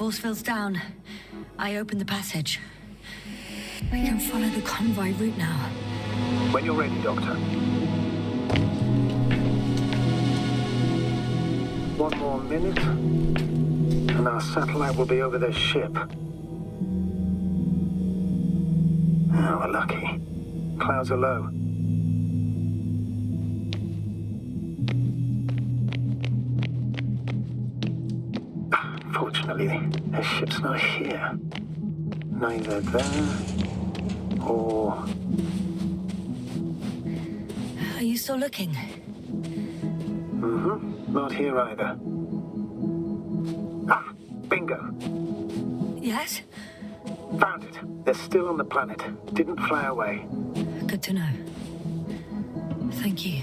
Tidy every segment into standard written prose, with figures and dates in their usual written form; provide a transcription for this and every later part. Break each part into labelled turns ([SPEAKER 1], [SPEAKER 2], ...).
[SPEAKER 1] Force field's down. I opened the passage. We can follow the convoy route now.
[SPEAKER 2] When you're ready, Doctor. One more minute, and our satellite will be over this ship. Oh, we're lucky. Clouds are low. Fortunately, this ship's not here. Neither there, or...
[SPEAKER 1] Are you still looking?
[SPEAKER 2] Mm-hmm. Not here either. Ah! Bingo!
[SPEAKER 1] Yes?
[SPEAKER 2] Found it. They're still on the planet. Didn't fly away.
[SPEAKER 1] Good to know. Thank you.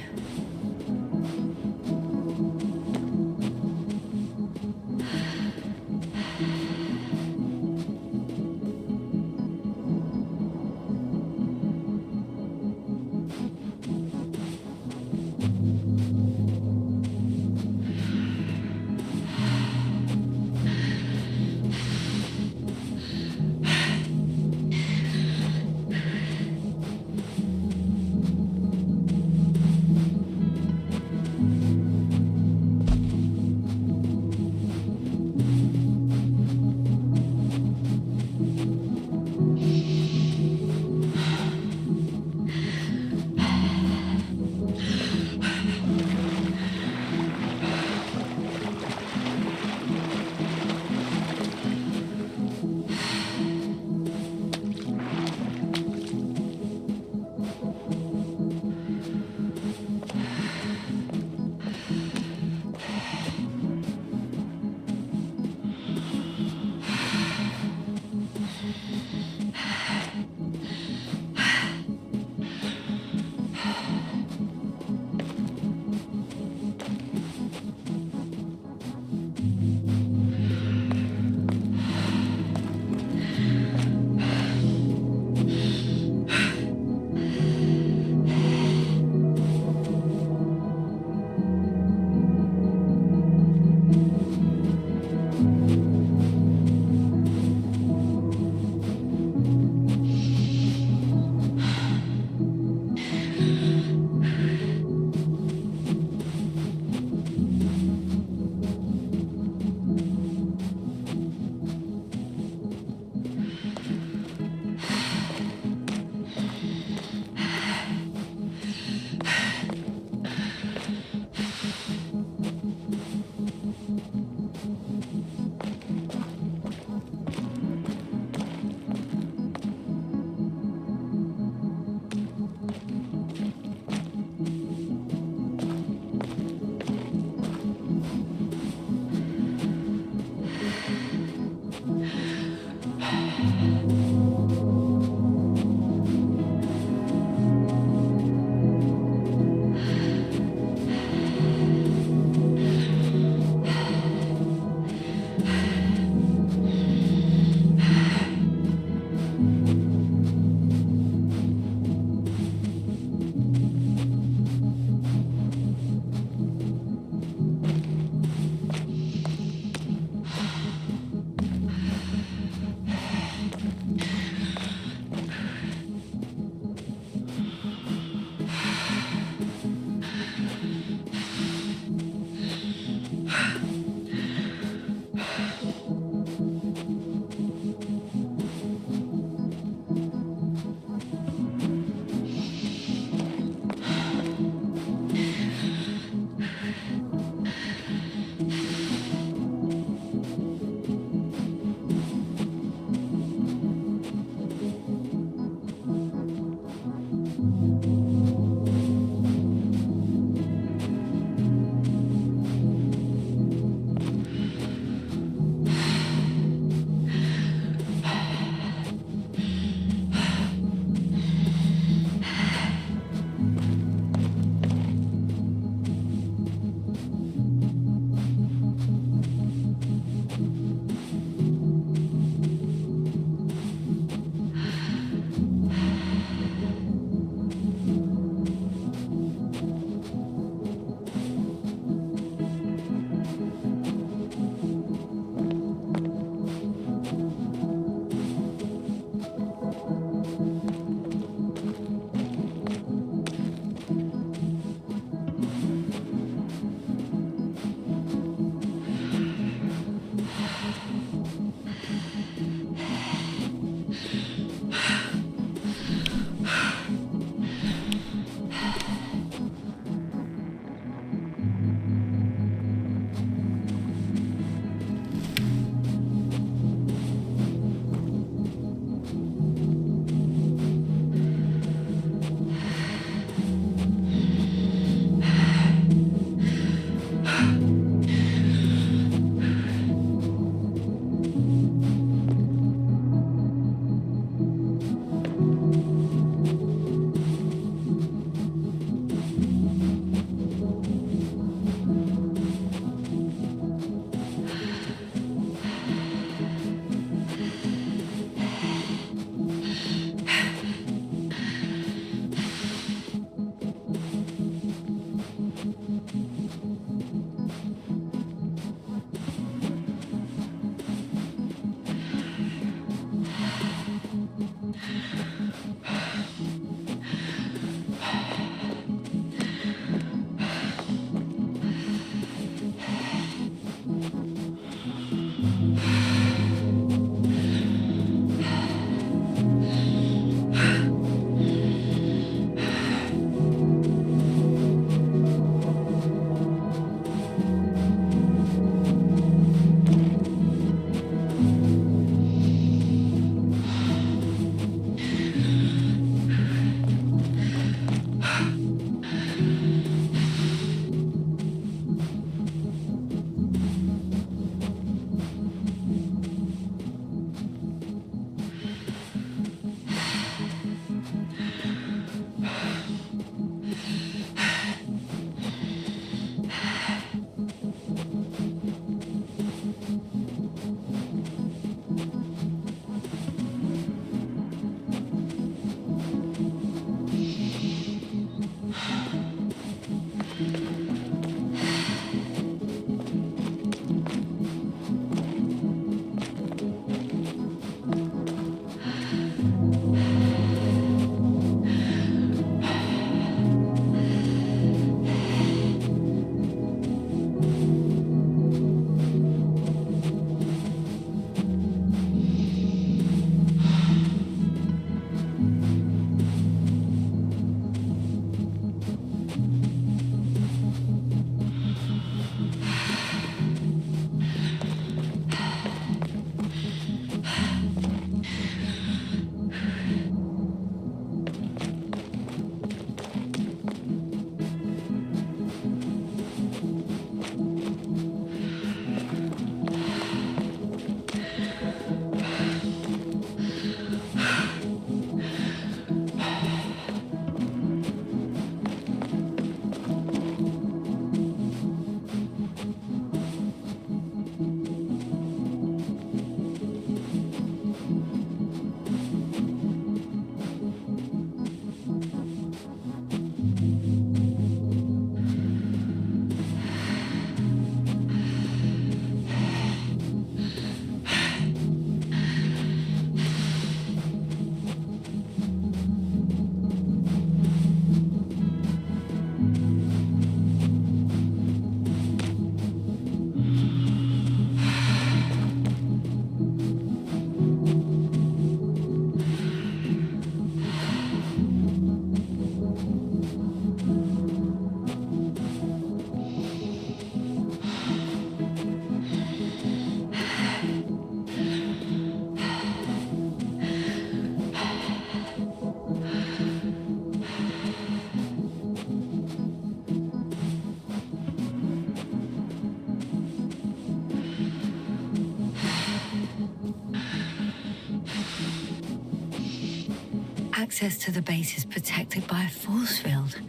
[SPEAKER 1] access to the base is protected by a force field.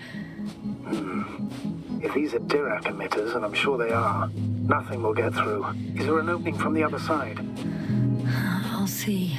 [SPEAKER 2] If these are Dirac emitters, and I'm sure they are, nothing will get through. Is there an opening from the other side?
[SPEAKER 1] I'll see.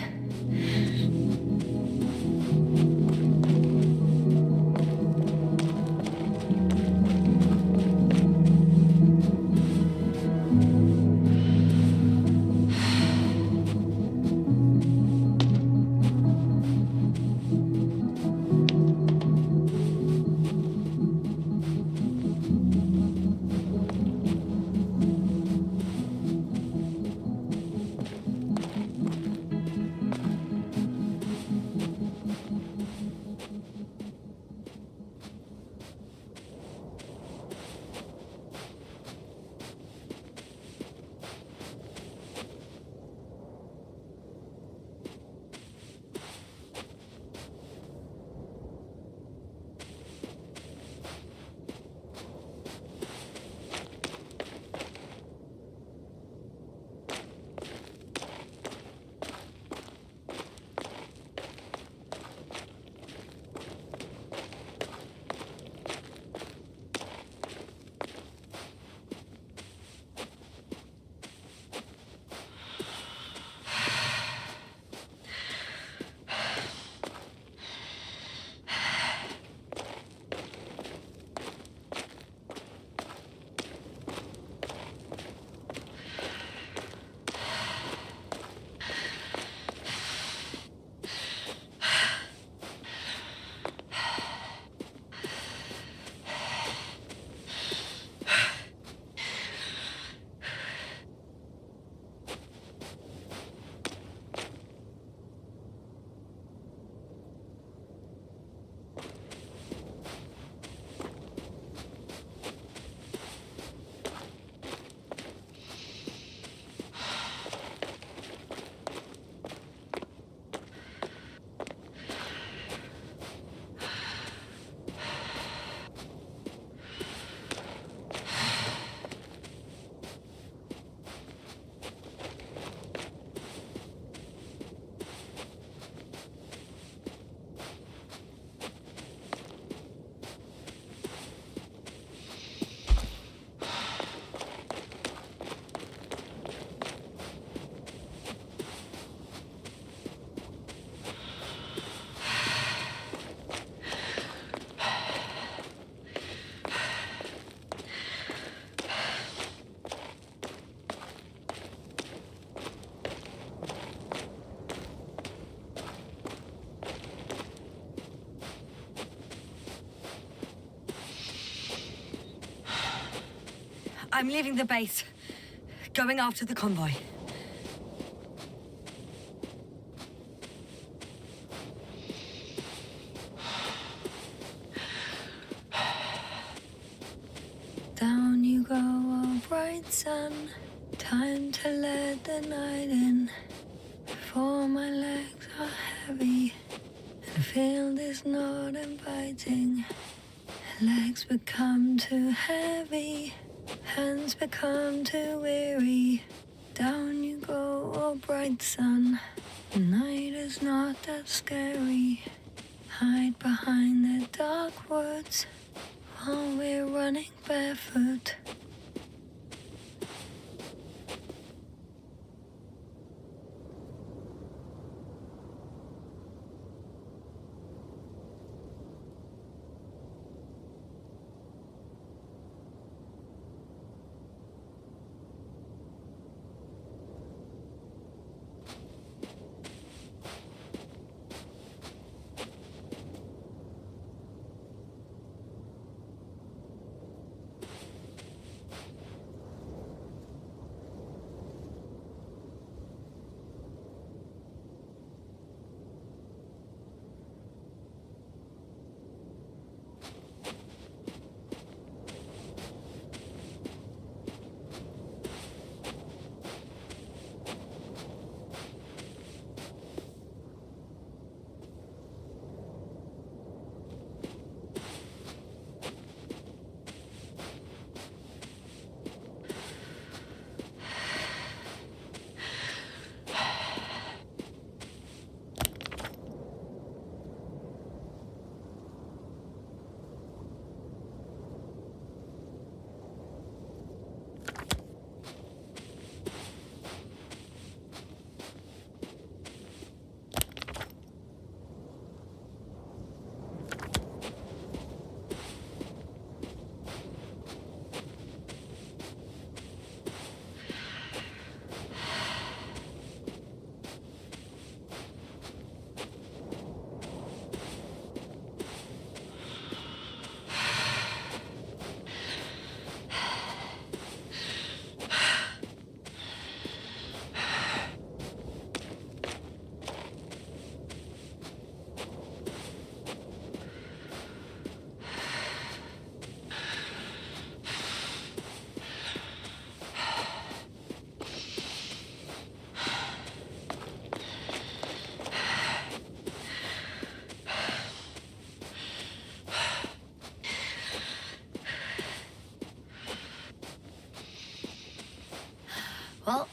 [SPEAKER 1] I'm leaving the base. Going after the convoy. Down you go, oh bright sun. Time to let the night in. For my legs are heavy, and the field is not inviting. Legs become too heavy, hands become too weary. Down you go, oh bright sun. The night is not that scary. Hide behind the dark woods while we're running barefoot.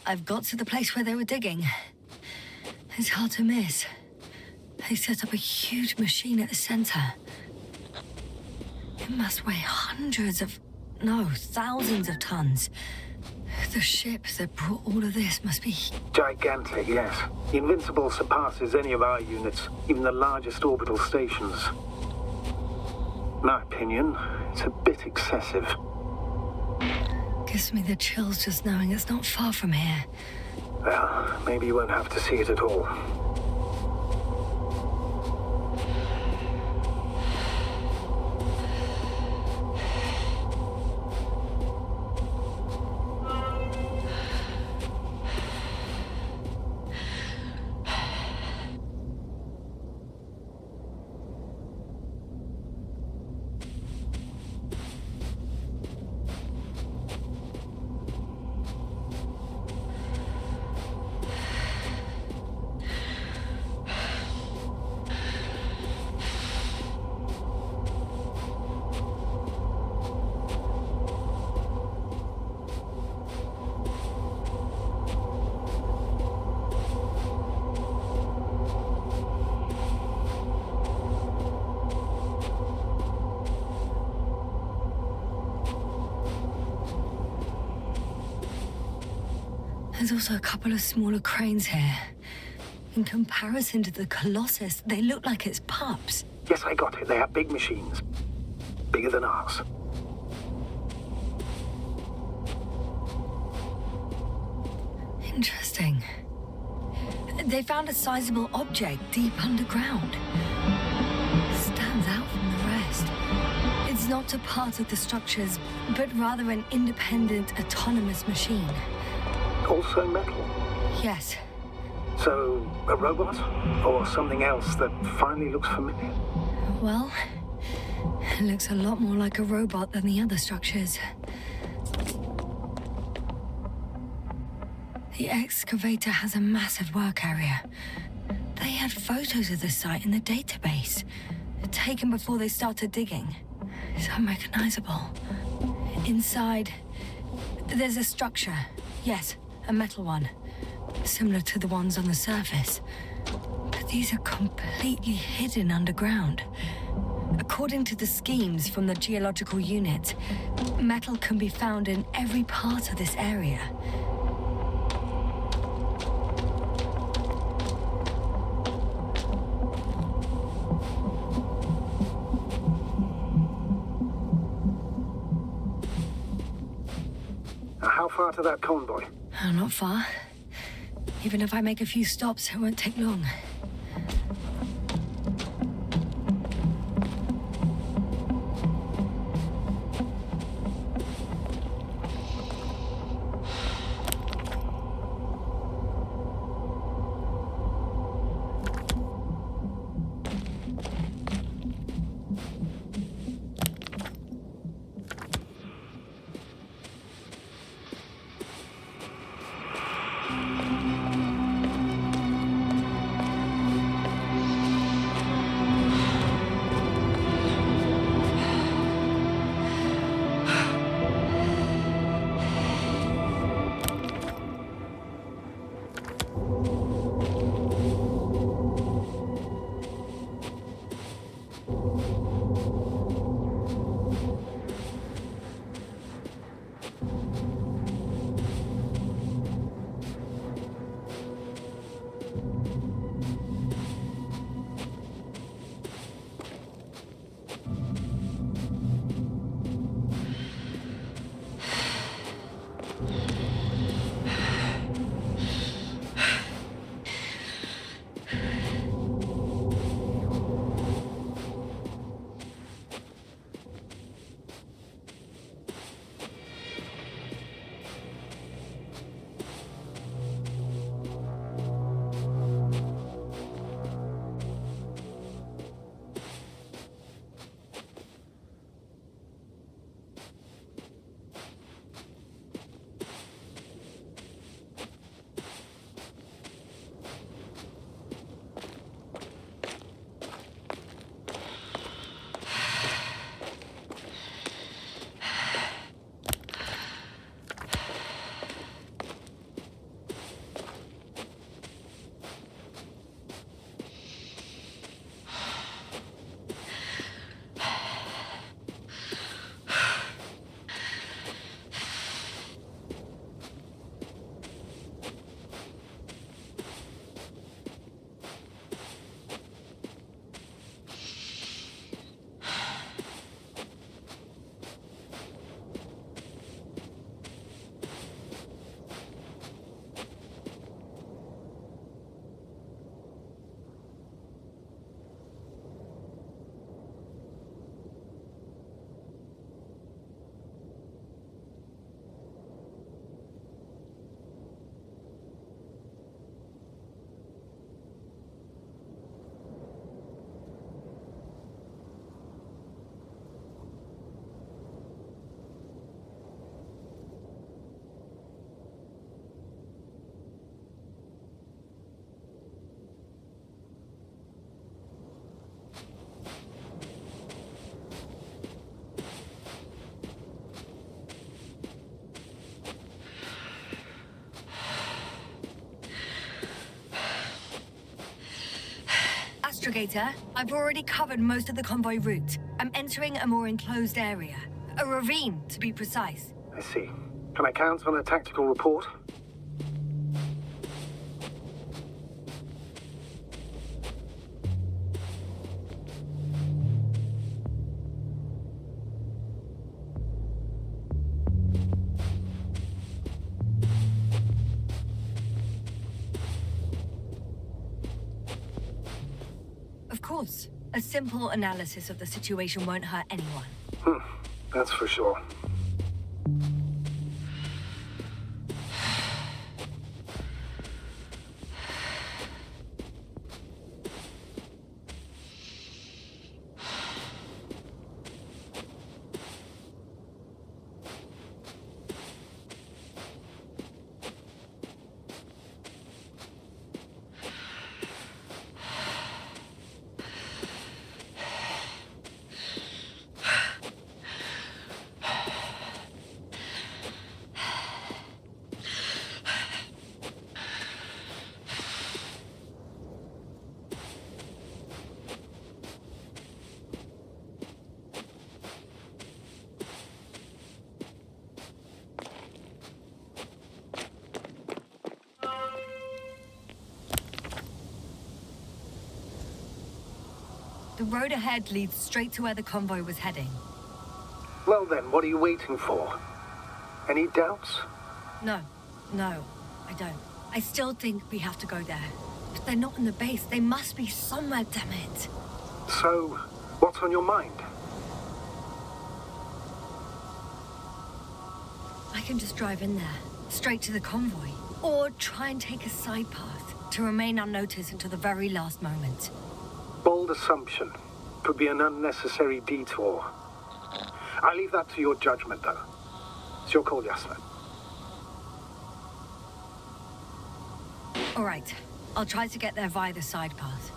[SPEAKER 1] I've got to the place where they were digging. It's hard to miss. They set up a huge machine at the center. It must weigh thousands of tons. The ship that brought all of this must be...
[SPEAKER 2] Gigantic, yes. The Invincible surpasses any of our units, even the largest orbital stations. In my opinion, it's a bit excessive.
[SPEAKER 1] Gives me the chills just knowing it's not far from here.
[SPEAKER 2] Well, maybe you won't have to see it at all.
[SPEAKER 1] There's also a couple of smaller cranes here. In comparison to the Colossus, they look like it's pups.
[SPEAKER 2] Yes, I got it. They are big machines. Bigger than ours.
[SPEAKER 1] Interesting. They found a sizable object deep underground. Stands out from the rest. It's not a part of the structures, but rather an independent, autonomous machine.
[SPEAKER 2] Also metal?
[SPEAKER 1] Yes.
[SPEAKER 2] So, a robot? Or something else that finally looks familiar?
[SPEAKER 1] Well, it looks a lot more like a robot than the other structures. The excavator has a massive work area. They had photos of the site in the database, taken before they started digging. It's unrecognizable. Inside, there's a structure. Yes, a metal one, similar to the ones on the surface. But these are completely hidden underground. According to the schemes from the geological unit, metal can be found in every part of this area.
[SPEAKER 2] How far to that convoy?
[SPEAKER 1] Oh, not far. Even if I make a few stops, it won't take long. Astrogator. I've already covered most of the convoy route. I'm entering a more enclosed area. A ravine, to be precise.
[SPEAKER 2] I see. Can I count on a tactical report?
[SPEAKER 1] Of course. A simple analysis of the situation won't hurt anyone.
[SPEAKER 2] That's for sure.
[SPEAKER 1] The road ahead leads straight to where the convoy was heading.
[SPEAKER 2] Well then, what are you waiting for? Any doubts?
[SPEAKER 1] No, I don't. I still think we have to go there. If they're not in the base, they must be somewhere, damn it.
[SPEAKER 2] So, what's on your mind?
[SPEAKER 1] I can just drive in there, straight to the convoy. Or try and take a side path to remain unnoticed until the very last moment.
[SPEAKER 2] Bold assumption. Could be an unnecessary detour. I leave that to your judgment, though. It's your call, Yasna.
[SPEAKER 1] All right. I'll try to get there via the side path.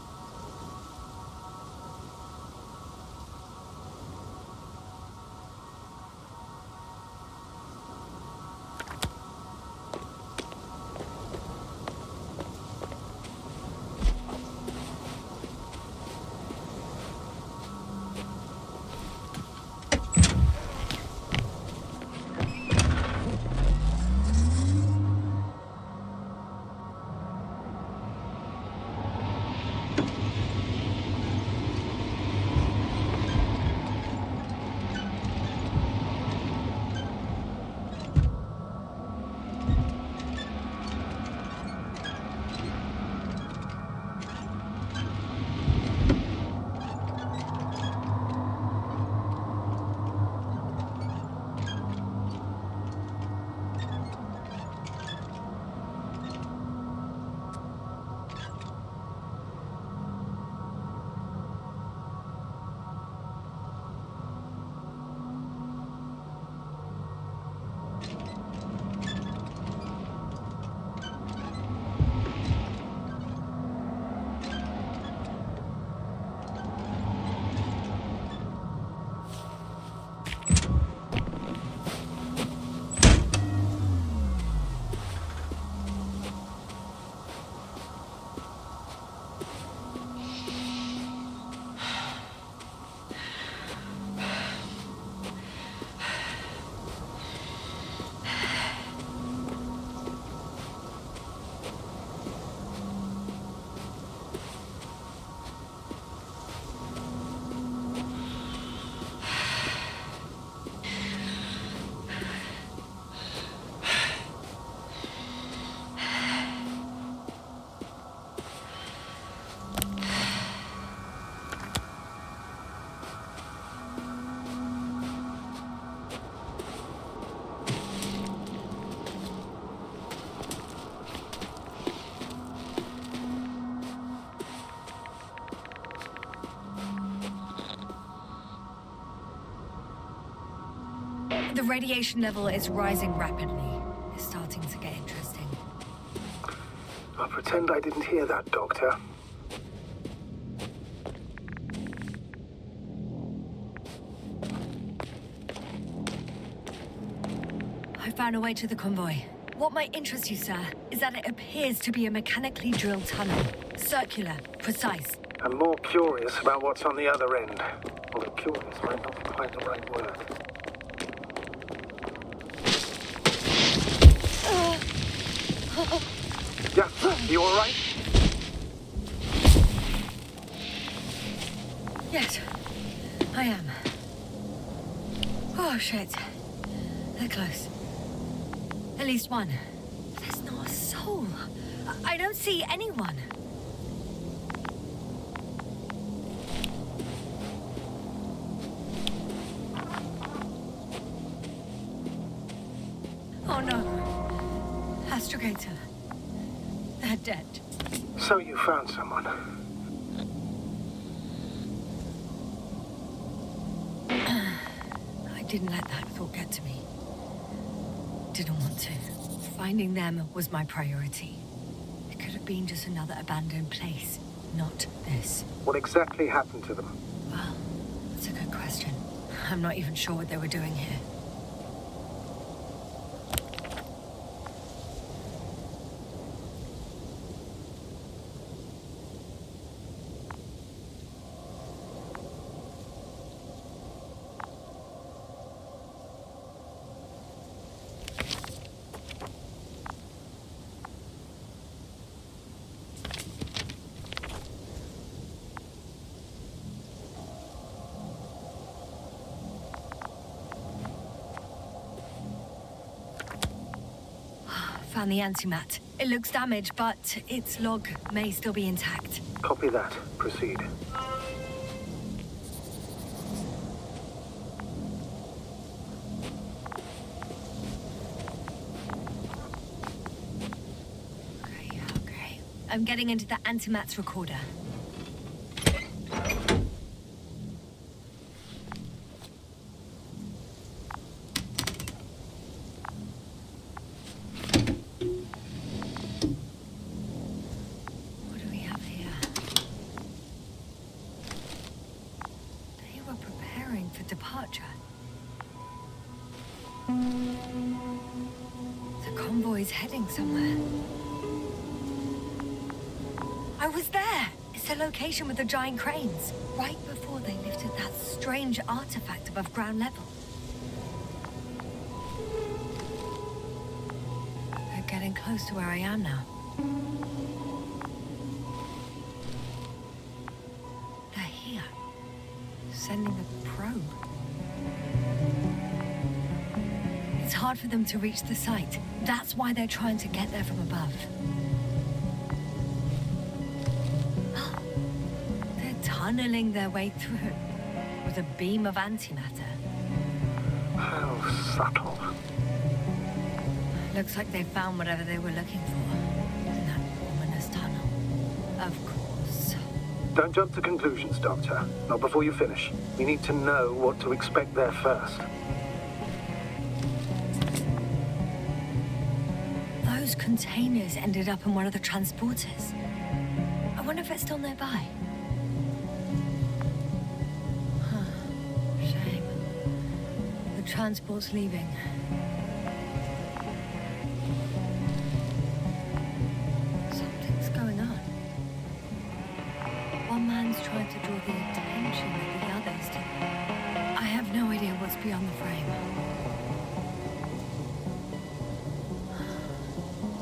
[SPEAKER 1] The radiation level is rising rapidly. It's starting to get interesting.
[SPEAKER 2] I'll pretend I didn't hear that, Doctor.
[SPEAKER 1] I found a way to the convoy. What might interest you, sir, is that it appears to be a mechanically drilled tunnel. Circular, precise.
[SPEAKER 2] I'm more curious about what's on the other end. Although curious might not be quite the right word. Yasna, you alright?
[SPEAKER 1] Yes, I am. Oh, shit. They're close. At least one. There's not a soul. I don't see anyone. Oh no. Astrogator. They're dead.
[SPEAKER 2] So you found someone.
[SPEAKER 1] I didn't let that thought get to me. Didn't want to. Finding them was my priority. It could have been just another abandoned place, not this.
[SPEAKER 2] What exactly happened to them?
[SPEAKER 1] Well, that's a good question. I'm not even sure what they were doing here. Found the antimat. It looks damaged, but its log may still be intact.
[SPEAKER 2] Copy that. Proceed.
[SPEAKER 1] Okay. I'm getting into the antimat's recorder. Departure. The convoy's heading somewhere. I was there! It's the location with the giant cranes, right before they lifted that strange artifact above ground level. They're getting close to where I am now. They're here, sending a probe. It's hard for them to reach the site. That's why they're trying to get there from above. They're tunneling their way through with a beam of antimatter.
[SPEAKER 2] How subtle.
[SPEAKER 1] Looks like they found whatever they were looking for in that ominous tunnel. Of course.
[SPEAKER 2] Don't jump to conclusions, Doctor. Not before you finish. We need to know what to expect there first.
[SPEAKER 1] Those containers ended up in one of the transporters. I wonder if it's still nearby. Shame. The transport's leaving. Something's going on. One man's trying to draw the attention of the others to... I have no idea what's beyond the frame.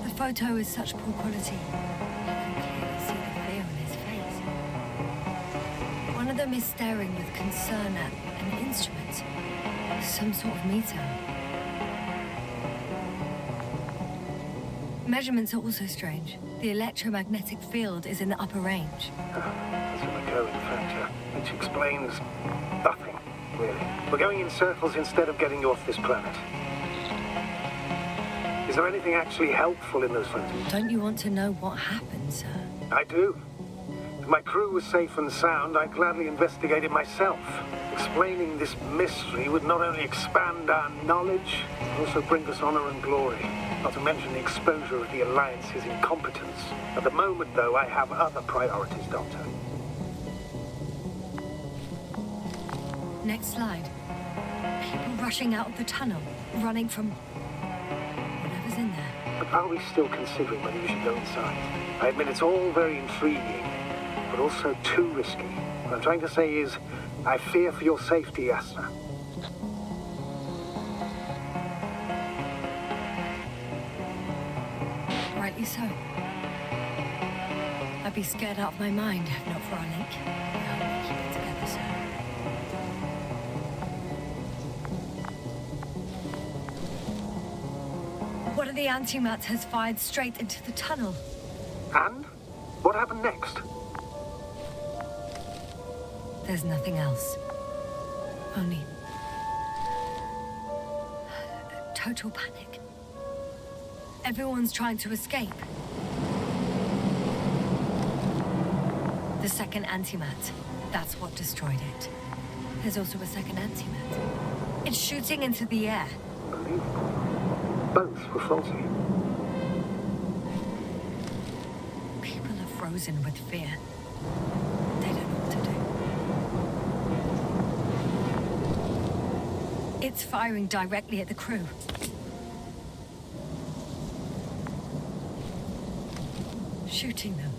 [SPEAKER 1] The photo is such poor quality. You can clearly see the fear in his face. One of them is staring with concern at an instrument. Some sort of meter. Measurements are also strange. The electromagnetic field is in the upper range.
[SPEAKER 2] That's a recurring factor, which explains nothing, really. We're going in circles instead of getting you off this planet. Is there anything actually helpful in those photos?
[SPEAKER 1] Don't you want to know what happened, sir?
[SPEAKER 2] I do. If my crew was safe and sound, I'd gladly investigate it myself. Explaining this mystery would not only expand our knowledge, but also bring us honor and glory. Not to mention the exposure of the Alliance's incompetence. At the moment, though, I have other priorities, Doctor.
[SPEAKER 1] Next slide. People rushing out of the tunnel, running from whatever's in there.
[SPEAKER 2] But are we still considering whether you should go inside? I admit it's all very intriguing, but also too risky. What I'm trying to say is, I fear for your safety, Yasna.
[SPEAKER 1] Rightly so. I'd be scared out of my mind if not for our link. We only keep it together, sir. One of the antimats has fired straight into the tunnel.
[SPEAKER 2] And? What happened next?
[SPEAKER 1] There's nothing else. Only... total panic. Everyone's trying to escape. The second antimat. That's what destroyed it. There's also a second antimat. It's shooting into the air.
[SPEAKER 2] Unbelievable. Both were faulty.
[SPEAKER 1] People are frozen with fear. They don't know what to do. It's firing directly at the crew. Shooting them.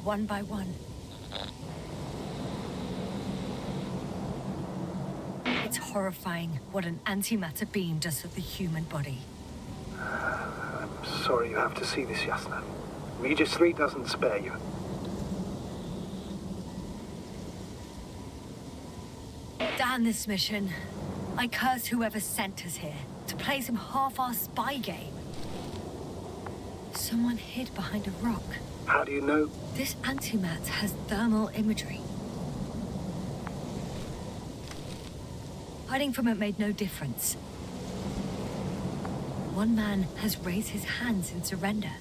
[SPEAKER 1] One by one. It's horrifying what an antimatter beam does to the human body.
[SPEAKER 2] I'm sorry you have to see this, Yasna. Regis III doesn't spare you.
[SPEAKER 1] Damn this mission. I curse whoever sent us here to play some half-assed spy game. Someone hid behind a rock.
[SPEAKER 2] How do you know?
[SPEAKER 1] This antimat has thermal imagery. Hiding from it made no difference. One man has raised his hands in surrender.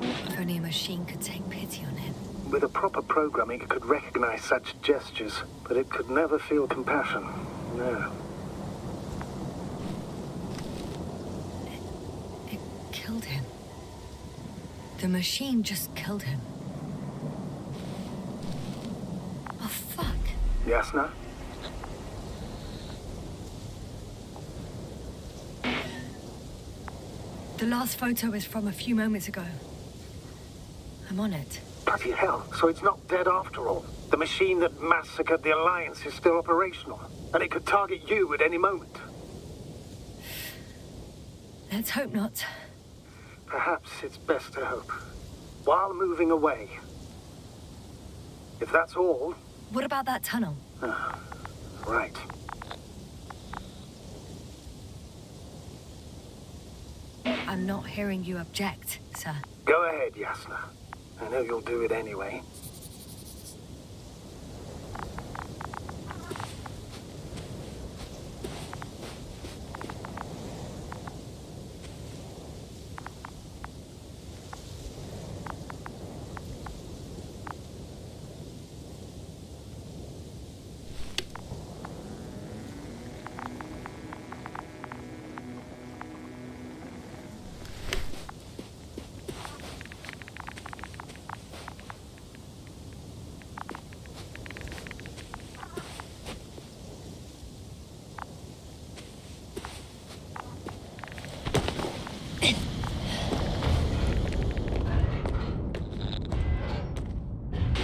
[SPEAKER 1] If only a machine could take pity on him.
[SPEAKER 2] With a proper programming, it could recognize such gestures, but it could never feel compassion. No.
[SPEAKER 1] It killed him. The machine just killed him. Oh, fuck.
[SPEAKER 2] Yasna?
[SPEAKER 1] The last photo is from a few moments ago. I'm on it.
[SPEAKER 2] Bloody hell, so it's not dead after all. The machine that massacred the Alliance is still operational, and it could target you at any moment.
[SPEAKER 1] Let's hope not.
[SPEAKER 2] Perhaps it's best to hope. While moving away. If that's all...
[SPEAKER 1] What about that tunnel?
[SPEAKER 2] Right.
[SPEAKER 1] I'm not hearing you object, sir.
[SPEAKER 2] Go ahead, Yasna. I know you'll do it anyway.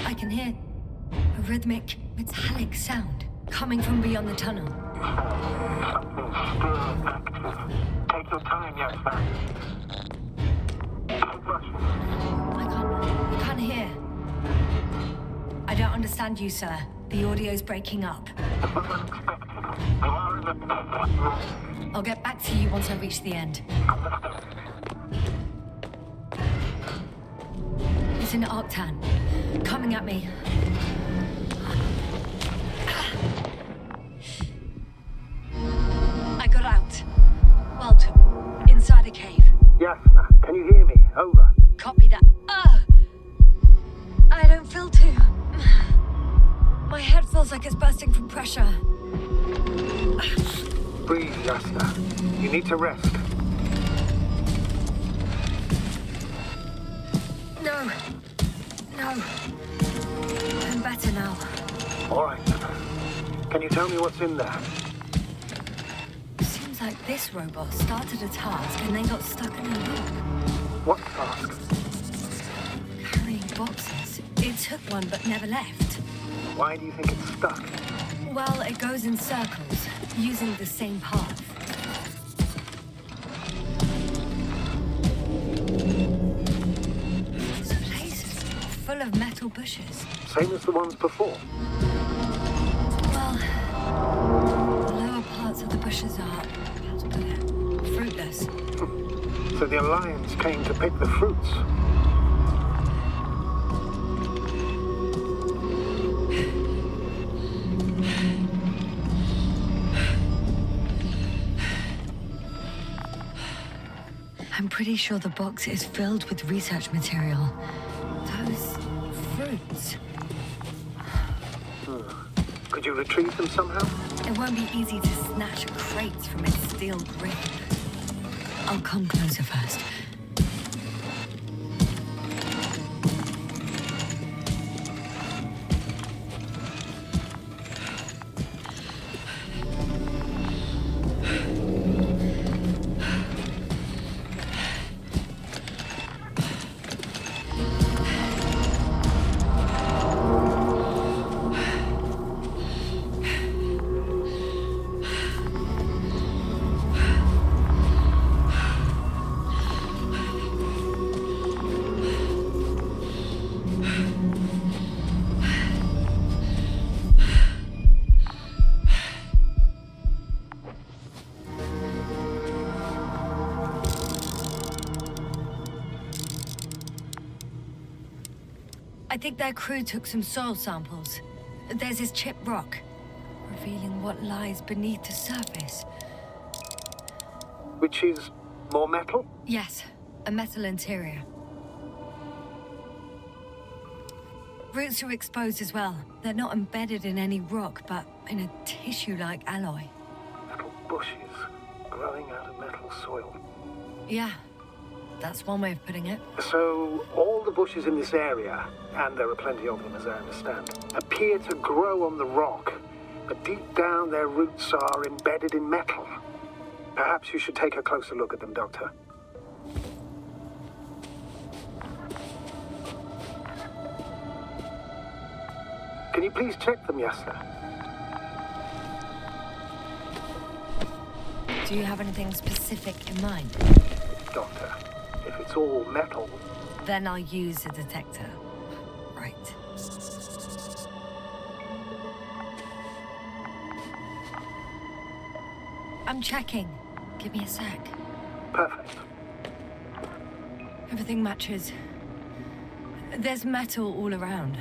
[SPEAKER 1] I can hear a rhythmic, metallic sound coming from beyond the tunnel.
[SPEAKER 2] Take your time, Yasna. Don't rush.
[SPEAKER 1] I can't hear. I don't understand you, sir. The audio's breaking up. I'll get back to you once I reach the end. It's an Arctan. Coming at me. I got out. Welcome. Inside a cave.
[SPEAKER 2] Yasna, can you hear me? Over.
[SPEAKER 1] Copy that. I don't feel too... My head feels like it's bursting from pressure.
[SPEAKER 2] Breathe, Yasna. You need to rest.
[SPEAKER 1] No. I'm better now.
[SPEAKER 2] All right. Can you tell me what's in there?
[SPEAKER 1] Seems like this robot started a task and then got stuck in a loop.
[SPEAKER 2] What task?
[SPEAKER 1] Carrying boxes. It took one but never left.
[SPEAKER 2] Why do you think it's stuck?
[SPEAKER 1] Well, it goes in circles, using the same path. This place is full of metal bushes.
[SPEAKER 2] Same as the ones before.
[SPEAKER 1] Well, the lower parts of the bushes are, how to put it, fruitless.
[SPEAKER 2] So the Alliance came to pick the fruits.
[SPEAKER 1] I'm pretty sure the box is filled with research material. Those fruits.
[SPEAKER 2] Could you retrieve them somehow?
[SPEAKER 1] It won't be easy to snatch crates from its steel grip. I'll come closer first. I think their crew took some soil samples. There's this chipped rock, revealing what lies beneath the surface.
[SPEAKER 2] Which is more metal?
[SPEAKER 1] Yes, a metal interior. Roots are exposed as well. They're not embedded in any rock, but in a tissue-like alloy.
[SPEAKER 2] Metal bushes growing out of metal soil.
[SPEAKER 1] Yeah, that's one way of putting it.
[SPEAKER 2] So all the bushes in this area, and there are plenty of them as I understand, appear to grow on the rock, but deep down their roots are embedded in metal. Perhaps you should take a closer look at them, Doctor. Can you please check them, Yasna?
[SPEAKER 1] Do you have anything specific in mind?
[SPEAKER 2] Doctor, if it's all metal...
[SPEAKER 1] Then I'll use a detector. Right. I'm checking. Give me a sec.
[SPEAKER 2] Perfect.
[SPEAKER 1] Everything matches. There's metal all around.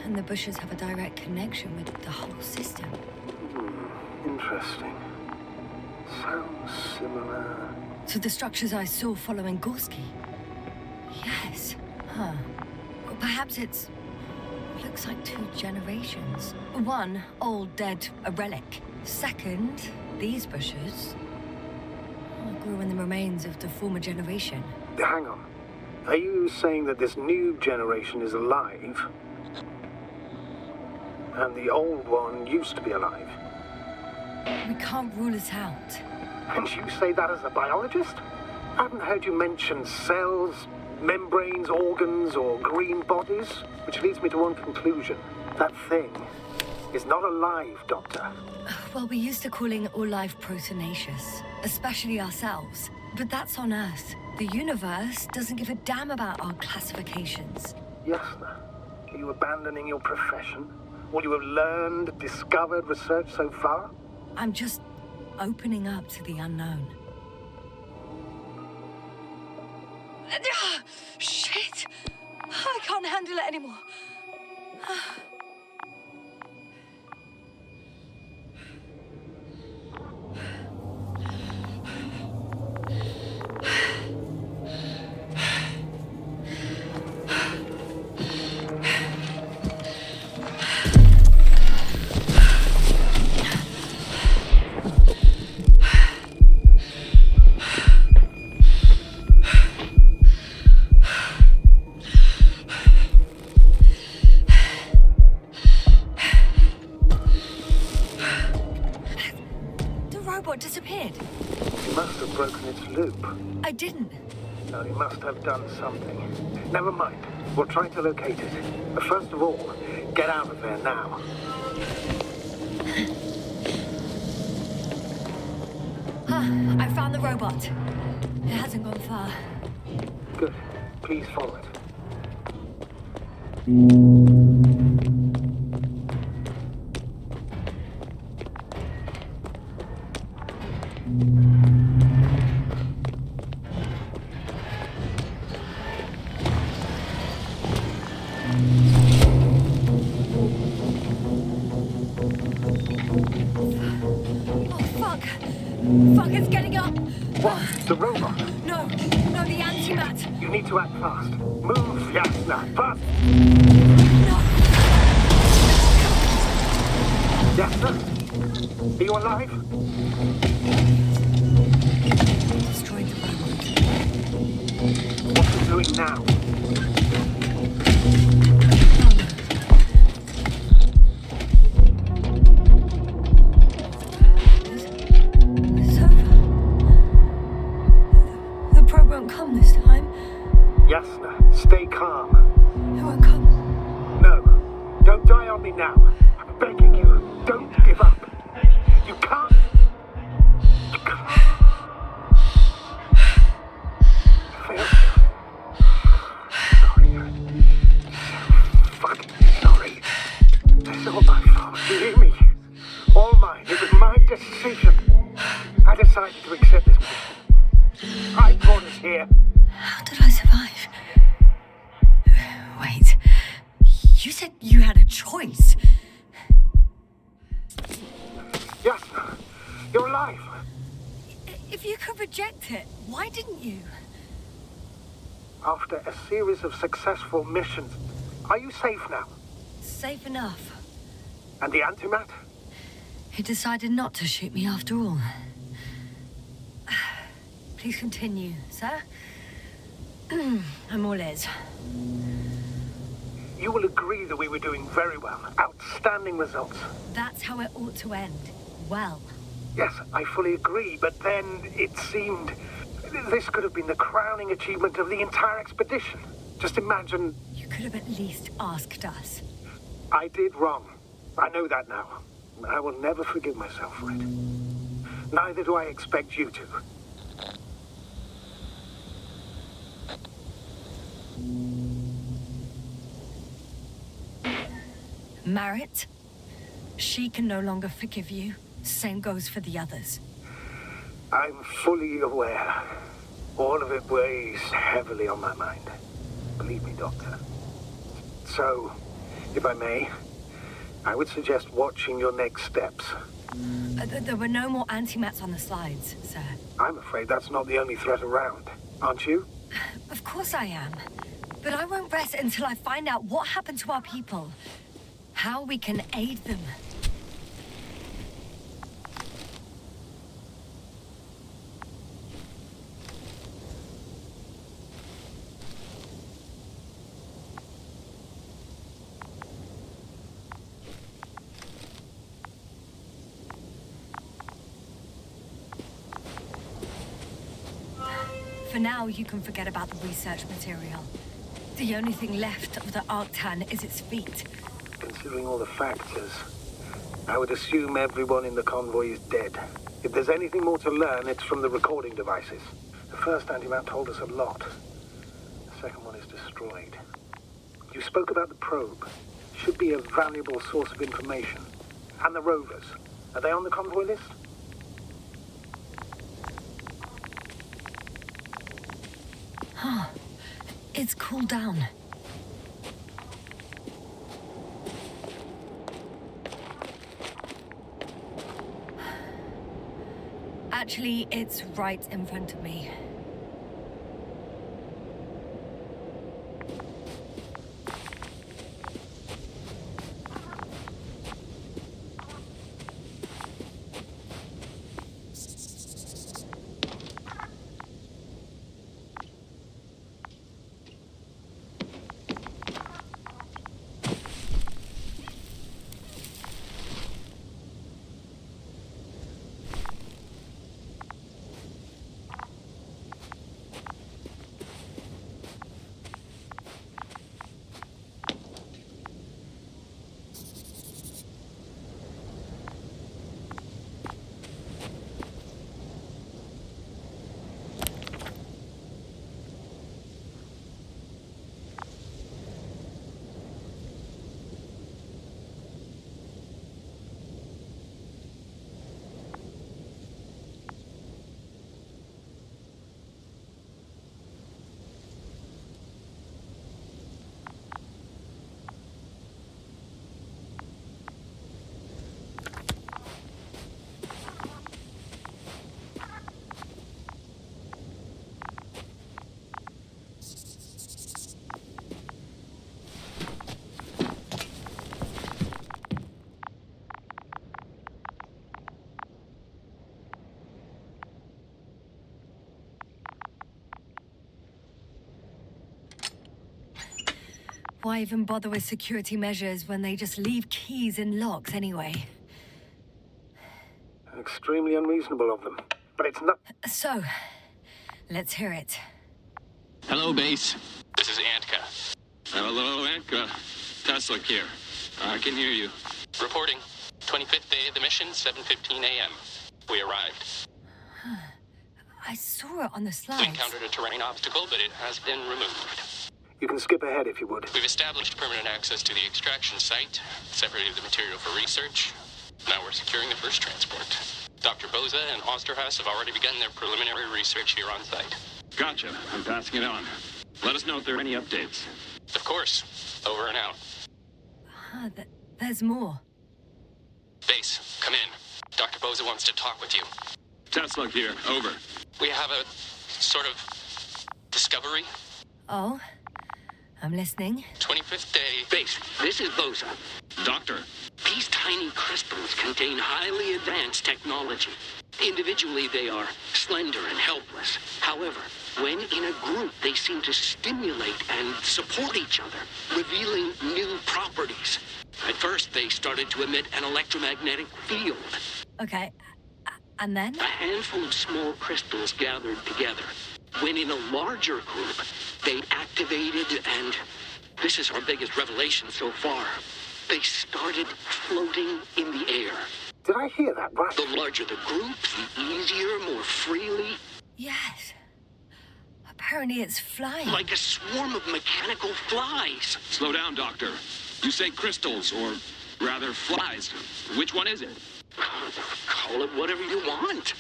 [SPEAKER 1] And the bushes have a direct connection with the whole system.
[SPEAKER 2] Interesting. Sounds similar...
[SPEAKER 1] To the structures I saw following Gorski. Yes. Huh. Or perhaps it's... looks like 2 generations. One, old, dead, a relic. Second, these bushes grew in the remains of the former generation.
[SPEAKER 2] Hang on. Are you saying that this new generation is alive? And the old one used to be alive?
[SPEAKER 1] We can't rule it out.
[SPEAKER 2] And you say that as a biologist? I haven't heard you mention cells, membranes, organs, or green bodies, which leads me to one conclusion. That thing is not alive, Doctor.
[SPEAKER 1] Well, we used to calling all life proteinaceous, especially ourselves. But that's on Earth. The universe doesn't give a damn about our classifications.
[SPEAKER 2] Yasna, are you abandoning your profession? All you have learned, discovered, researched so far?
[SPEAKER 1] I'm just opening up to the unknown. Shit! I can't handle it anymore.
[SPEAKER 2] broken its loop.
[SPEAKER 1] I didn't.
[SPEAKER 2] No, you must have done something. Never mind. We'll try to locate it. But first of all, get out of there now.
[SPEAKER 1] I found the robot. It hasn't gone far.
[SPEAKER 2] Good. Please follow it.
[SPEAKER 1] Fuck, it's getting up!
[SPEAKER 2] What? The robot?
[SPEAKER 1] No, the antimat!
[SPEAKER 2] You need to act fast. Move, Yasna, fast!
[SPEAKER 1] No!
[SPEAKER 2] Yasna? Are you alive?
[SPEAKER 1] Destroyed the robot.
[SPEAKER 2] What are you doing now? Yasna, stay calm.
[SPEAKER 1] It won't come.
[SPEAKER 2] No, don't die on me now. I'm begging you, don't give up. You can't. You can't. Phil. Sorry. Fucking sorry. It's all my fault. You hear me? All mine. It was my decision. I decided to accept this mission. I brought us here.
[SPEAKER 1] How did I survive? Wait. You said you had a choice.
[SPEAKER 2] Yasna, you're alive.
[SPEAKER 1] If you could reject it, why didn't you?
[SPEAKER 2] After a series of successful missions, are you safe now?
[SPEAKER 1] Safe enough.
[SPEAKER 2] And the antimat?
[SPEAKER 1] He decided not to shoot me after all. Please continue, sir. I'm all ears.
[SPEAKER 2] You will agree that we were doing very well. Outstanding results.
[SPEAKER 1] That's how it ought to end. Well.
[SPEAKER 2] Yes, I fully agree, but then it seemed this could have been the crowning achievement of the entire expedition. Just imagine...
[SPEAKER 1] You could have at least asked us.
[SPEAKER 2] I did wrong. I know that now. I will never forgive myself for it. Neither do I expect you to.
[SPEAKER 1] Marit, she can no longer forgive you. Same goes for the others.
[SPEAKER 2] I'm fully aware. All of it weighs heavily on my mind. Believe me, Doctor. So, if I may, I would suggest watching your next steps.
[SPEAKER 1] There were no more antimats on the slides, sir.
[SPEAKER 2] I'm afraid that's not the only threat around, aren't you?
[SPEAKER 1] Of course I am. But I won't rest until I find out what happened to our people. How we can aid them. For now, you can forget about the research material. The only thing left of the Arctan is its feet.
[SPEAKER 2] Considering all the factors, I would assume everyone in the convoy is dead. If there's anything more to learn, it's from the recording devices. The first antimat told us a lot. The second one is destroyed. You spoke about the probe. Should be a valuable source of information. And the rovers. Are they on the convoy list?
[SPEAKER 1] Huh. It's cooled down. Actually, it's right in front of me. Why even bother with security measures when they just leave keys in locks anyway?
[SPEAKER 2] Extremely unreasonable of them. But it's not...
[SPEAKER 1] So, let's hear it.
[SPEAKER 3] Hello, base. This is Antka. Hello, Antka. Tesla here. I can hear you. Reporting. 25th day of the mission, 7:15 a.m. We arrived.
[SPEAKER 1] I saw it on the
[SPEAKER 3] We
[SPEAKER 1] slides.
[SPEAKER 3] encountered a terrain obstacle, but it has been removed.
[SPEAKER 2] You can skip ahead if you would.
[SPEAKER 3] We've established permanent access to the extraction site, separated the material for research. Now we're securing the first transport. Dr. Boza and Osterhaus have already begun their preliminary research here on site. Gotcha. I'm passing it on. Let us know if there are any updates. Of course. Over and out.
[SPEAKER 1] There's more.
[SPEAKER 3] Base, come in. Dr. Boza wants to talk with you. Tesla here. Over. We have a sort of discovery.
[SPEAKER 1] Oh? I'm listening.
[SPEAKER 3] 25th day.
[SPEAKER 4] Base, this is Boza.
[SPEAKER 3] Doctor.
[SPEAKER 4] These tiny crystals contain highly advanced technology. Individually, they are slender and helpless. However, when in a group, they seem to stimulate and support each other, revealing new properties. At first, they started to emit an electromagnetic field.
[SPEAKER 1] Okay. And then?
[SPEAKER 4] A handful of small crystals gathered together. When in a larger group, they activated and... this is our biggest revelation so far. They started floating in the air.
[SPEAKER 2] Did I hear that right?
[SPEAKER 4] The larger the group, the easier, more freely.
[SPEAKER 1] Yes. Apparently it's flying.
[SPEAKER 4] Like a swarm of mechanical flies.
[SPEAKER 3] Slow down, Doctor. You say crystals, or rather flies. Which one is it?
[SPEAKER 4] Call it whatever you want.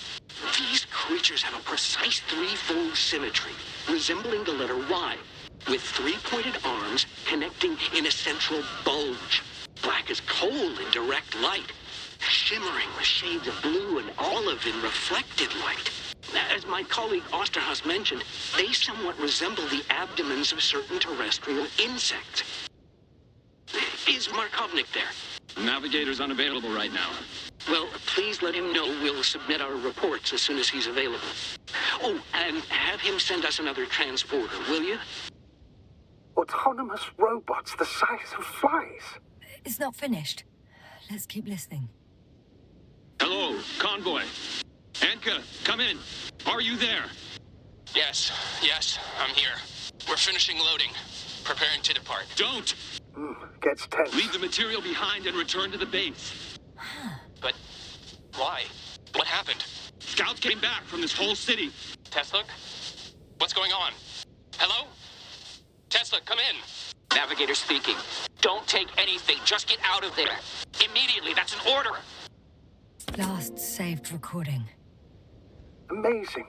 [SPEAKER 4] These creatures have a precise threefold symmetry, resembling the letter Y, with three-pointed arms connecting in a central bulge. Black as coal in direct light, shimmering with shades of blue and olive in reflected light. As my colleague Osterhaus mentioned, they somewhat resemble the abdomens of certain terrestrial insects. Is Markovnik there?
[SPEAKER 3] Navigator's unavailable right now.
[SPEAKER 4] Well, please let him know we'll submit our reports as soon as he's available. Oh, and have him send us another transporter, will you?
[SPEAKER 2] Autonomous robots the size of flies.
[SPEAKER 1] It's not finished. Let's keep listening.
[SPEAKER 3] Hello, convoy. Anka, come in. Are you there? Yes, I'm here. We're finishing loading. Preparing to depart. Don't!
[SPEAKER 2] Gets tense.
[SPEAKER 3] Leave the material behind and return to the base. But why? What happened? Scouts came back from this whole city. Tesla? What's going on? Hello? Tesla, come in.
[SPEAKER 4] Navigator speaking. Don't take anything. Just get out of there. Immediately. That's an order.
[SPEAKER 1] Last saved recording.
[SPEAKER 2] Amazing.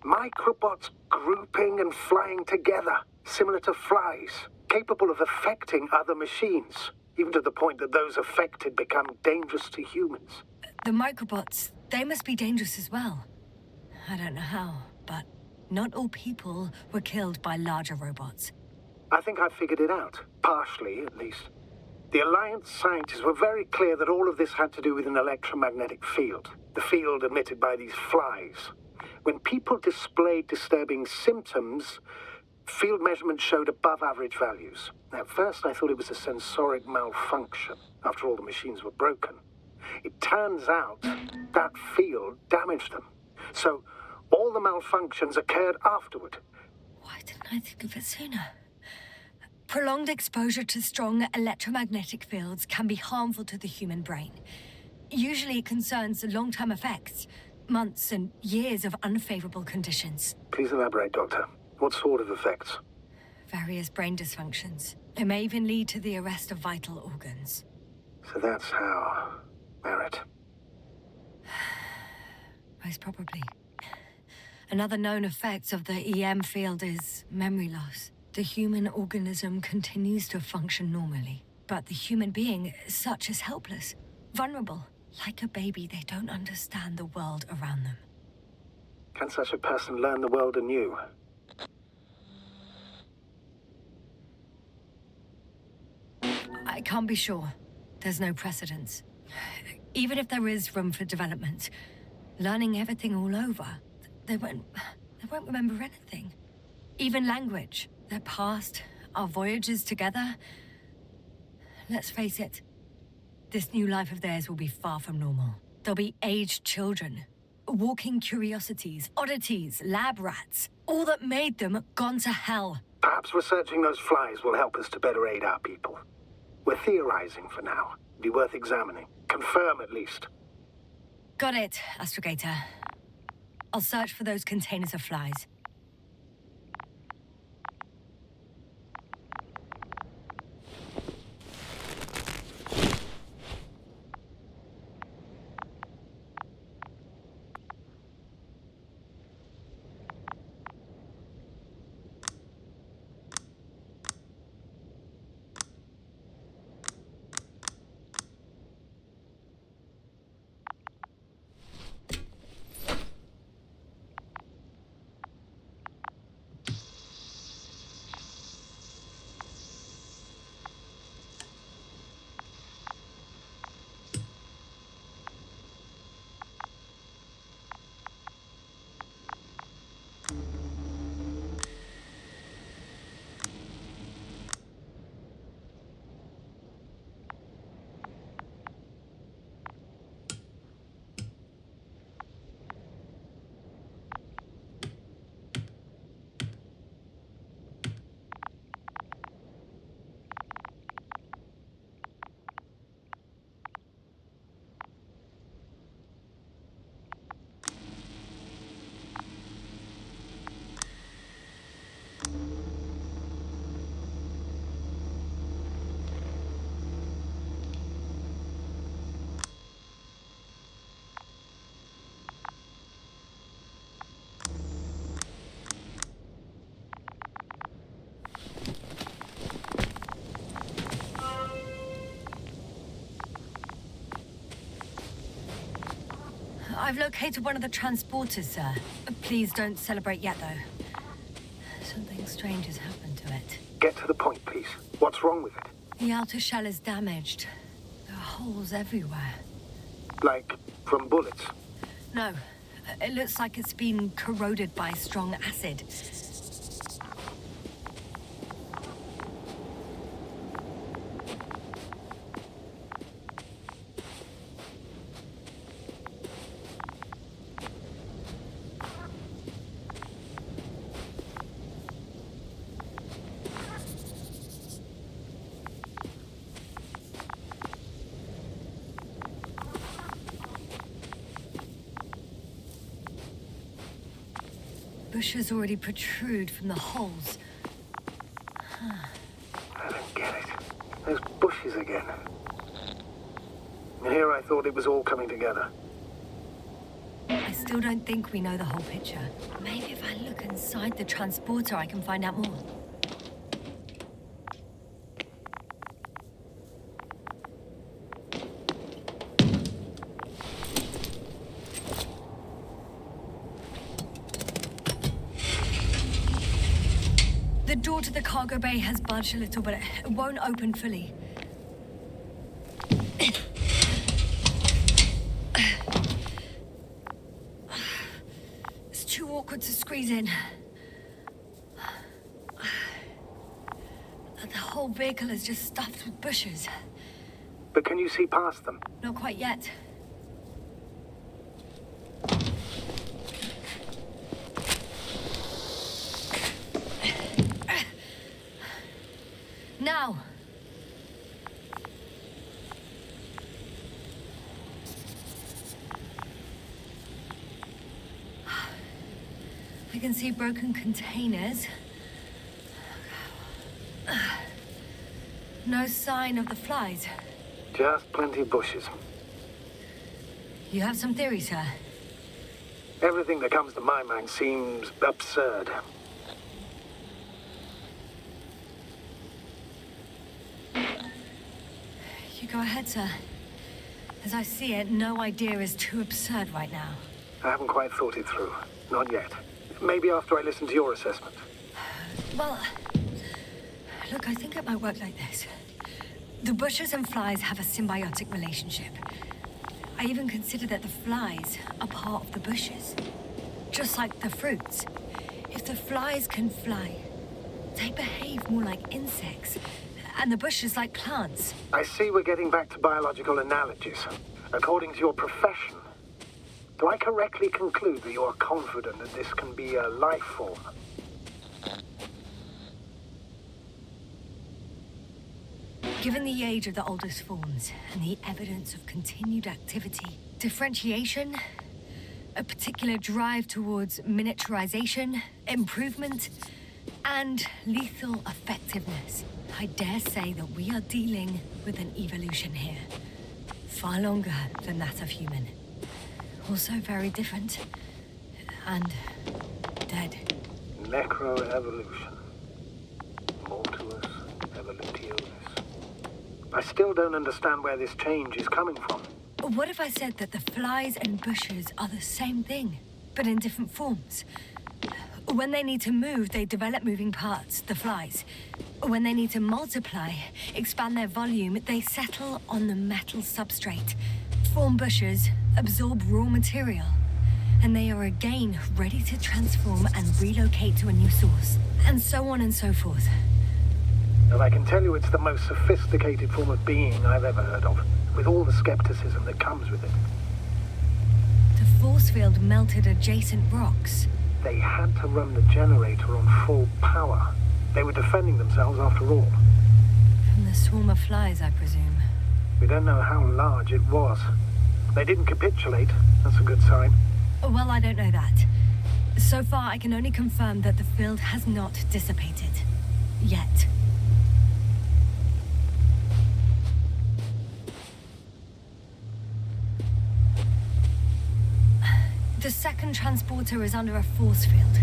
[SPEAKER 2] Microbots grouping and flying together, similar to flies, capable of affecting other machines, even to the point that those affected become dangerous to humans.
[SPEAKER 1] The microbots, they must be dangerous as well. I don't know how, but not all people were killed by larger robots.
[SPEAKER 2] I think I figured it out, partially at least. The Alliance scientists were very clear that all of this had to do with an electromagnetic field, the field emitted by these flies. When people displayed disturbing symptoms, field measurements showed above average values. At first I thought it was a sensoric malfunction, after all the machines were broken. It turns out that field damaged them. So all the malfunctions occurred afterward.
[SPEAKER 1] Why didn't I think of it sooner? Prolonged exposure to strong electromagnetic fields can be harmful to the human brain. Usually it concerns long-term effects, months and years of unfavorable conditions.
[SPEAKER 2] Please elaborate, Doctor. What sort of effects?
[SPEAKER 1] Various brain dysfunctions. It may even lead to the arrest of vital organs.
[SPEAKER 2] So that's how... Merit.
[SPEAKER 1] Most probably. Another known effect of the EM field is memory loss. The human organism continues to function normally, but the human being such is helpless, vulnerable. Like a baby, they don't understand the world around them.
[SPEAKER 2] Can such a person learn the world anew?
[SPEAKER 1] I can't be sure. There's no precedence. Even if there is room for development, learning everything all over, they won't remember anything. Even language, their past, our voyages together. Let's face it, this new life of theirs will be far from normal. They'll be aged children, walking curiosities, oddities, lab rats. All that made them gone to hell.
[SPEAKER 2] Perhaps researching those flies will help us to better aid our people. We're theorizing for now. Be worth examining. Confirm at least.
[SPEAKER 1] Got it, Astrogator. I'll search for those containers of flies. I've located one of the transporters, sir. Please don't celebrate yet, though. Something strange has happened to it.
[SPEAKER 2] Get to the point, please. What's wrong with it?
[SPEAKER 1] The outer shell is damaged. There are holes everywhere.
[SPEAKER 2] Like, from bullets?
[SPEAKER 1] No. It looks like it's been corroded by strong acid. Bushes already protrude from the holes.
[SPEAKER 2] I don't get it. Those bushes again. And here I thought it was all coming together.
[SPEAKER 1] I still don't think we know the whole picture. Maybe if I look inside the transporter, I can find out more. The door to the cargo bay has budged a little, but it won't open fully. It's too awkward to squeeze in. The whole vehicle is just stuffed with bushes.
[SPEAKER 2] But can you see past them?
[SPEAKER 1] Not quite yet. Now! I can see broken containers. No sign of the flies.
[SPEAKER 2] Just plenty of bushes.
[SPEAKER 1] You have some theories, sir?
[SPEAKER 2] Everything that comes to my mind seems absurd.
[SPEAKER 1] You go ahead, sir. As I see it, no idea is too absurd right now.
[SPEAKER 2] I haven't quite thought it through. Not yet. Maybe after I listen to your assessment.
[SPEAKER 1] Well, look, I think it might work like this. The bushes and flies have a symbiotic relationship. I even consider that the flies are part of the bushes. Just like the fruits. If the flies can fly, They behave more like insects, and the bushes like plants.
[SPEAKER 2] I see we're getting back to biological analogies. According to your profession, do I correctly conclude that you are confident that this can be a life form?
[SPEAKER 1] Given the age of the oldest forms and the evidence of continued activity, differentiation, a particular drive towards miniaturization, improvement, and lethal effectiveness, I dare say that we are dealing with an evolution here. Far longer than that of human. Also very different. And dead.
[SPEAKER 2] Necroevolution. Mortuus evolutionis. I still don't understand where this change is coming from.
[SPEAKER 1] What if I said that the flies and bushes are the same thing, but in different forms? When they need to move, they develop moving parts, the flies. When they need to multiply, expand their volume, they settle on the metal substrate, form bushes, absorb raw material, and they are again ready to transform and relocate to a new source, and so on and so forth.
[SPEAKER 2] And I can tell you it's the most sophisticated form of being I've ever heard of, with all the skepticism that comes with it.
[SPEAKER 1] The force field melted adjacent rocks.
[SPEAKER 2] They had to run the generator on full power. They were defending themselves after all.
[SPEAKER 1] From the swarm of flies, I presume.
[SPEAKER 2] We don't know how large it was. They didn't capitulate. That's a good sign.
[SPEAKER 1] Well, I don't know that. So far, I can only confirm that the field has not dissipated. Yet. The second transporter is under a force field.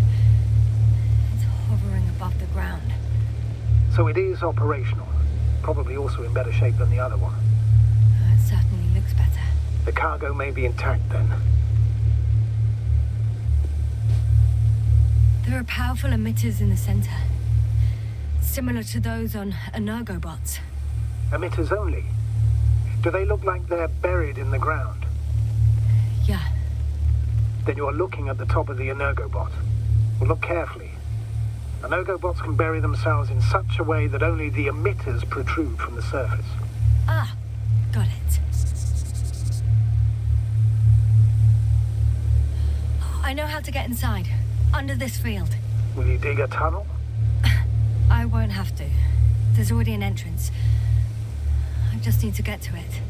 [SPEAKER 1] It's hovering above the ground.
[SPEAKER 2] So it is operational. Probably also in better shape than the other one.
[SPEAKER 1] It certainly looks better.
[SPEAKER 2] The cargo may be intact then.
[SPEAKER 1] There are powerful emitters in the center. Similar to those on energobots.
[SPEAKER 2] Emitters only? Do they look like they're buried in the ground?
[SPEAKER 1] Yeah.
[SPEAKER 2] Then you are looking at the top of the energobot. Well, look carefully. Energobots can bury themselves in such a way that only the emitters protrude from the surface.
[SPEAKER 1] Ah, got it. I know how to get inside. Under this field.
[SPEAKER 2] Will you dig a tunnel?
[SPEAKER 1] I won't have to. There's already an entrance. I just need to get to it.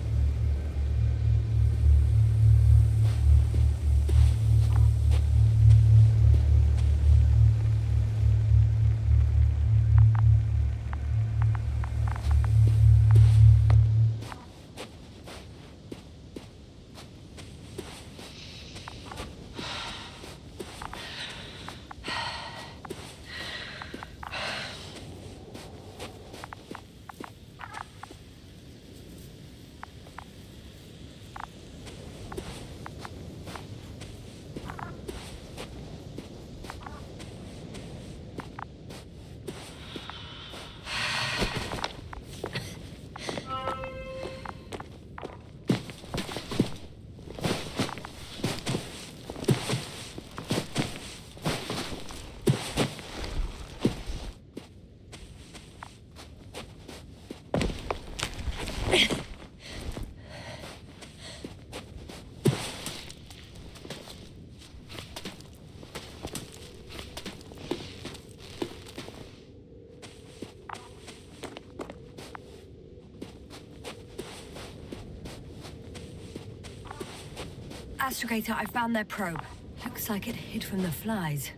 [SPEAKER 1] Astrogator, I found their probe. Looks like it hid from the flies.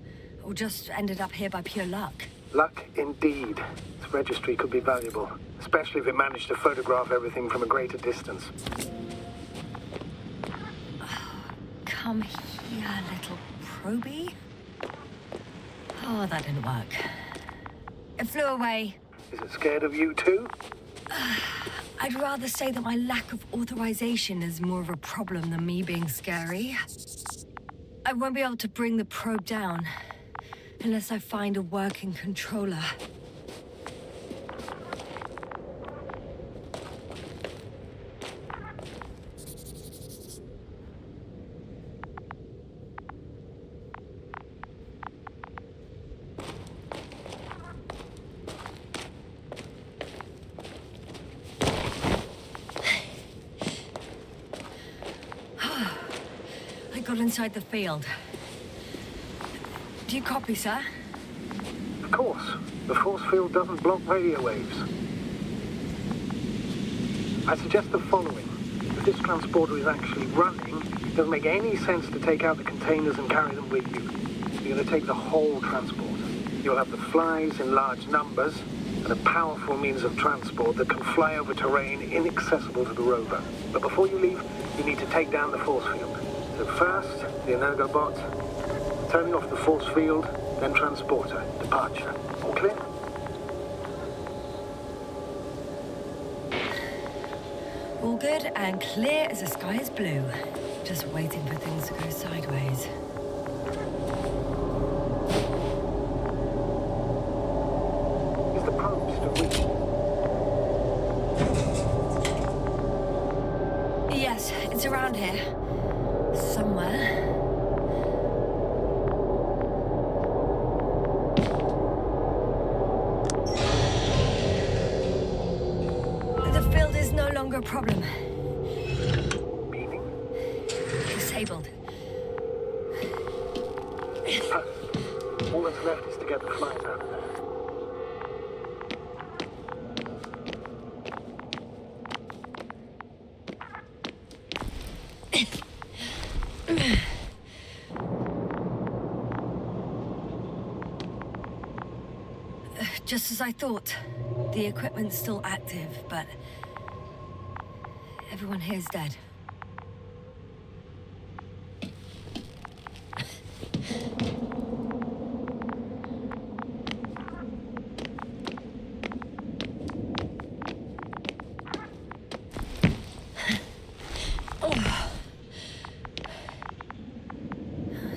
[SPEAKER 1] Or just ended up here by pure luck.
[SPEAKER 2] Luck indeed. This registry could be valuable, especially if it managed to photograph everything from a greater distance.
[SPEAKER 1] Come here, little probie. Oh, that didn't work. It flew away.
[SPEAKER 2] Is it scared of you too?
[SPEAKER 1] I'd rather say that my lack of authorization is more of a problem than me being scary. I won't be able to bring the probe down unless I find a working controller. got inside the field. Do you copy, sir?
[SPEAKER 2] Of course. The force field doesn't block radio waves. I suggest the following. If this transporter is actually running, it doesn't make any sense to take out the containers and carry them with you. You're going to take the whole transporter. You'll have the flies in large numbers, and a powerful means of transport that can fly over terrain inaccessible to the rover. But before you leave, you need to take down the force field. So first, the energobot, turning off the force field, then transporter, departure. All clear?
[SPEAKER 1] All good and clear as the sky is blue. Just waiting for things to go sideways.
[SPEAKER 2] Is the probe still reaching?
[SPEAKER 1] Yes, it's around here. Somewhere. The field is no longer a problem.
[SPEAKER 2] Meaning?
[SPEAKER 1] Disabled.
[SPEAKER 2] All that's left is to get the flies out of there.
[SPEAKER 1] Just as I thought. The equipment's still active, but everyone here's dead.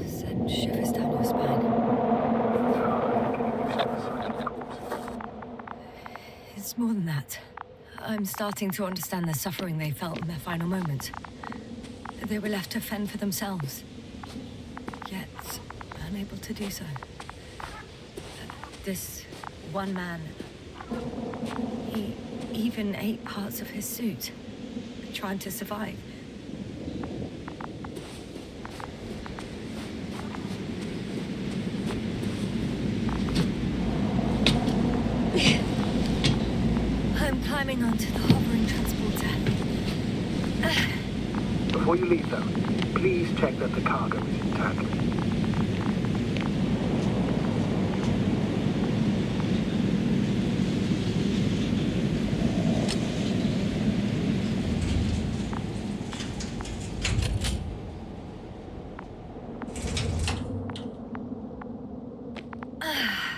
[SPEAKER 1] Send shivers down your spine. It's more than that. I'm starting to understand the suffering they felt in their final moments. They were left to fend for themselves, yet unable to do so. This one man, he even ate parts of his suit, trying to survive. I'm climbing onto the hovering transporter.
[SPEAKER 2] Before you leave, though, please check that the cargo is intact.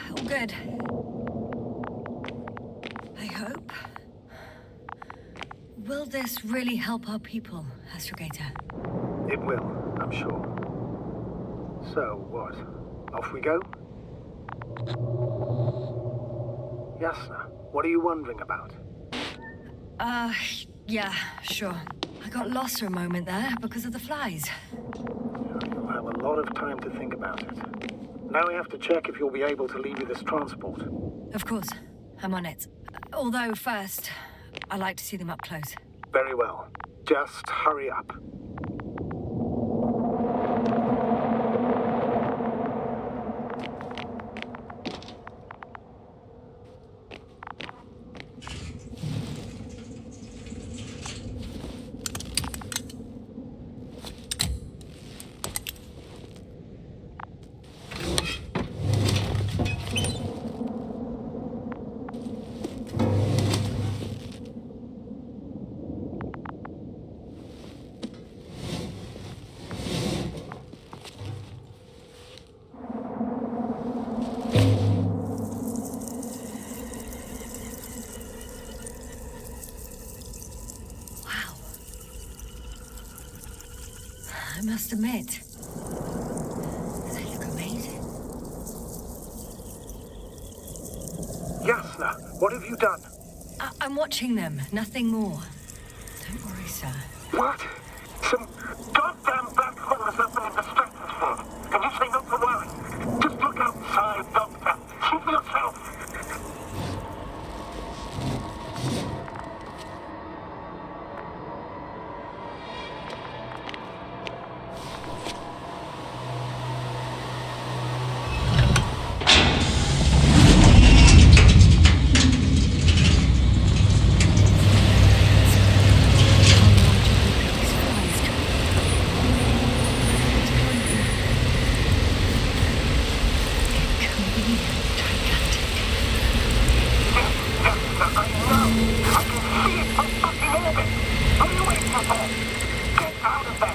[SPEAKER 1] All good. I hope. Will this really help our people, Astrogator?
[SPEAKER 2] It will, I'm sure. So, what? Off we go? Yasna, what are you wondering about?
[SPEAKER 1] Yeah, sure. I got lost for a moment there because of the flies.
[SPEAKER 2] You'll have a lot of time to think about it. Now we have to check if you'll be able to leave with this transport.
[SPEAKER 1] Of course, I'm on it. Although first, I like to see them up close.
[SPEAKER 2] Very well. Just hurry up.
[SPEAKER 1] I must admit, they look amazing.
[SPEAKER 2] Yasna, what have you done?
[SPEAKER 1] I'm watching them, nothing more. Don't worry, sir.
[SPEAKER 2] What? Some goddamn black holes up in the stratosphere. And you say not to worry. Just look outside, Doctor. See for yourself. Get out of there!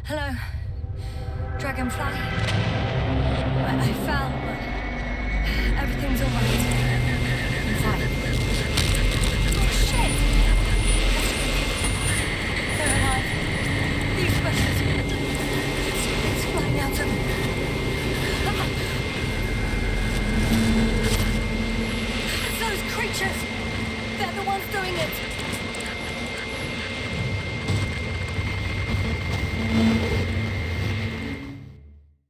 [SPEAKER 1] Hello, Dragonfly. I fell, but everything's all right. I'm fine. Oh, shit! They're alive. These bushes. It's flying out of them. It's those creatures. They're the ones doing it.